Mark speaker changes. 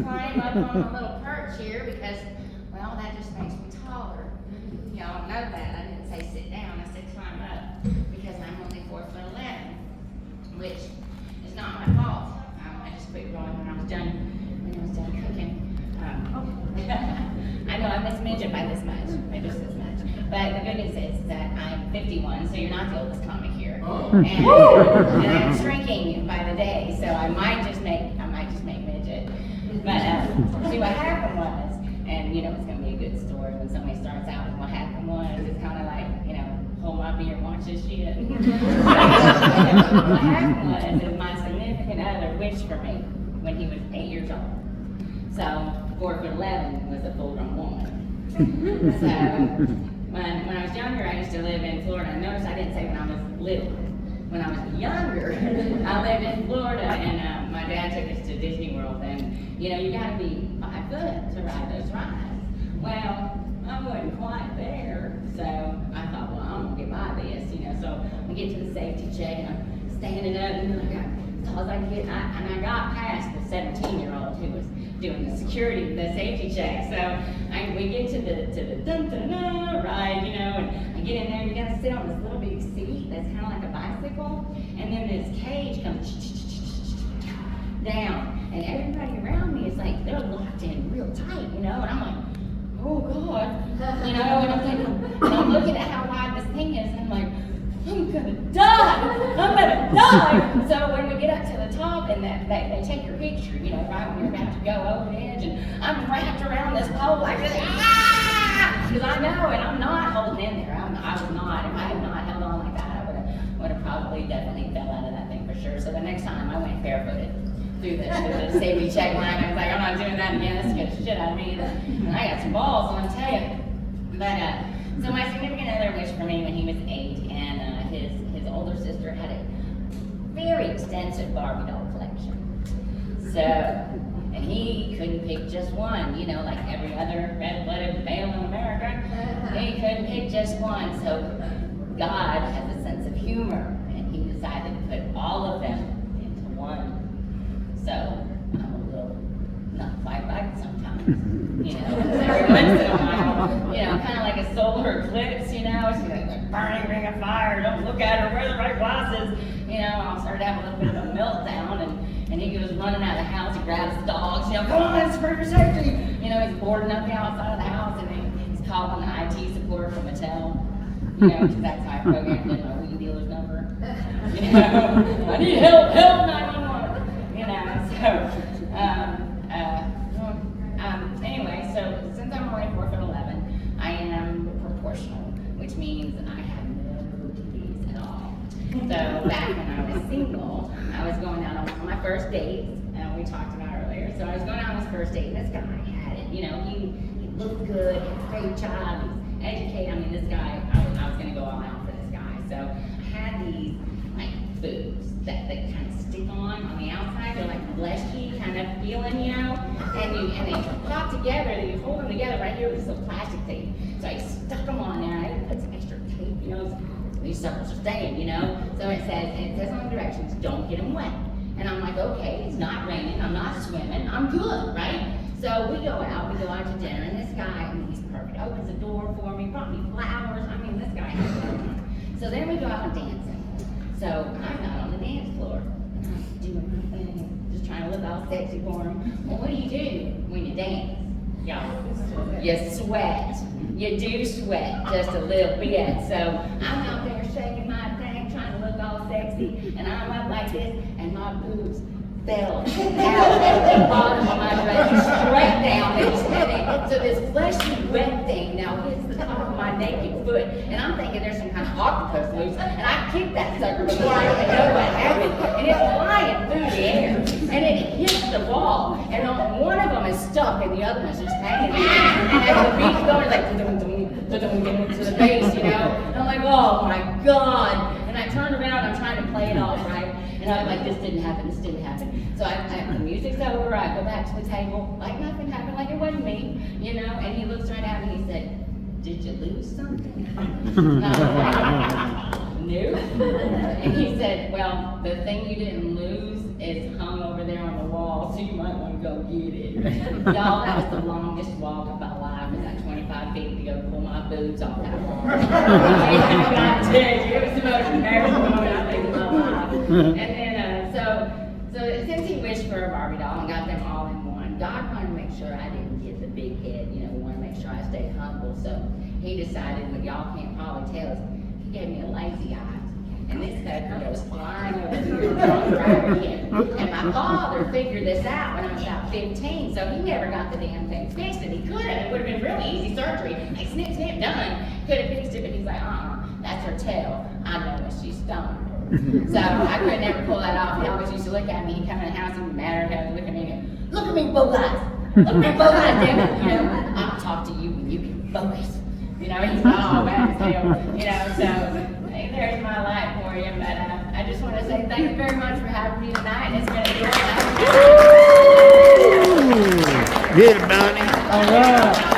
Speaker 1: climb up on a little perch here because, well, that just makes me taller. Y'all know that. I didn't say sit down, I said climb up because I'm only 4'11", which is not my fault. I just quit growing when I was done cooking. I know I miss midget by this much, maybe just this much. But the good news is that I'm 51, so you're not the oldest comic here. And I'm shrinking by the day, so I might just make midget. But see, what happened was, and it's going to be a good story when somebody starts out, and what happened was, it's kind of like, hold my beer and watch this shit. What happened was, is my significant other wished for me when he was 8 years old. So 4'11" was a full-grown woman. So when I was younger, I used to live in Florida. Notice I didn't say when I was little. When I was younger, I lived in Florida, and my dad took us to Disney World, and you got to be 5 foot to ride those rides. Well, I wasn't quite there, so I thought, well, I'm gonna get by this, So I get to the safety check, and I'm standing up, and I got as tall as I can get, and I got past the 17-year-old who was doing the safety check. So we get to the dun-dun-dun ride, and I get in there. You gotta sit on this little big seat that's kind of like a bicycle, and then this cage comes down, and everybody around me is like they're locked in real tight, and I'm like, oh God, and I'm thinking, and I'm looking at how wide this thing is, and I'm like, I'm gonna die. So when we get up to the top and they take your picture, right when you're about to go over the edge, and I'm wrapped around this pole like this, because I know, and I'm not holding in there. I was not. If I had not held on like that, I would have probably definitely fell out of that thing for sure. So the next time I went barefooted through the safety check line, I was like, I'm not doing that again. This scares the shit out of me. And I got some balls, let me tell you. But so my significant other wished for me when he was 8, and his older sister had a very extensive Barbie doll collection. So, and he couldn't pick just one, like every other red-blooded male in America. He couldn't pick just one. So God has a sense of humor, and he decided to put all of them into one. So I'm a little not quite right sometimes, every once in a while, kind of like a solar eclipse, she's like a burning ring of fire, don't look at her, wear the right glasses, I'll start to have a little bit of a meltdown, and he goes running out of the house, he grabs the dogs, come on, it's for your safety, he's boarding up the outside of the house, and he's calling the IT support from Mattel, because that's how I programmed in my weed dealer's number, I need help, 911, anyway, so since I'm only 4'11", I am proportional, which means I have no titties at all. So back when I was single, I was going out on my first date, and we talked about earlier. So I was going out on this first date, and this guy had it. He looked good, had a great job, he's educated. This guy, I was going to go all out for this guy. So I had these boobs that kind of stick on the outside. They're like fleshy kind of feeling, and they pop together. You hold them together right here with this little plastic tape. So I stuck them on there. I put some extra tape, these suckers are staying, So it says on the directions, don't get them wet. And I'm like, okay, it's not raining, I'm not swimming, I'm good, right? So we go out to dinner, and this guy, he's perfect. Opens the door for me, brought me flowers. This guy has everything. So then we go out and dancing. So I'm out on the dance floor, and I'm doing my thing, just trying to look all sexy for him. Well, what do you do when you dance? Y'all, you sweat. You do sweat just a little bit. So I'm out there shaking my thing, trying to look all sexy, and I'm up like this, and my boobs fell out at the bottom of my dress, straight down. So this fleshy wet thing now hits the top of my naked foot, and I'm thinking there's some kind of octopus loose, and I kicked that sucker before I even know what happened, and it's flying through the air, and it hits the wall, and one of them is stuck, and the other one's just hanging there, and as the beat's going, it's like to the bass, and I'm like, oh my God, and I turned around, I'm trying to play it off, right, and I'm like, this didn't happen. So the music's over, I go back to the table, like nothing happened, like it wasn't me, and he looks right at me and he said, did you lose something? And I was like, nope. And he said, well, the thing you didn't lose is hung over there on the wall, so you might want to go get it. Y'all, that was the longest walk of my life. It was like 25 feet to go pull my boobs off that wall. I tell you, it was the most embarrassing moment I think of my life. And then, so since he wished for a Barbie doll and got them all in one, God wanted to make sure I didn't get the big head, wanted to make sure I stayed humble. So he decided, what y'all can't probably tell us, he gave me a lazy eye. And this sucker goes flying over here and right here. And my father figured this out when I was about 15, so he never got the damn thing fixed. And he could have. It would have been really easy surgery. Like, snip, snip, done. Could have fixed it, but he's like, that's her tail. I know when she's stoned. So I could never pull that off. He always used to look at me. He'd come in the house and matter how to look at me and go, look at me, both eyes. Look at me, both eyes, damn it. I'll talk to you when you can focus. He's all bad as hell. So there's my life for you. But I just want to say thank you very much for having me tonight. It's been a joy.
Speaker 2: Get it, Donnie. All right.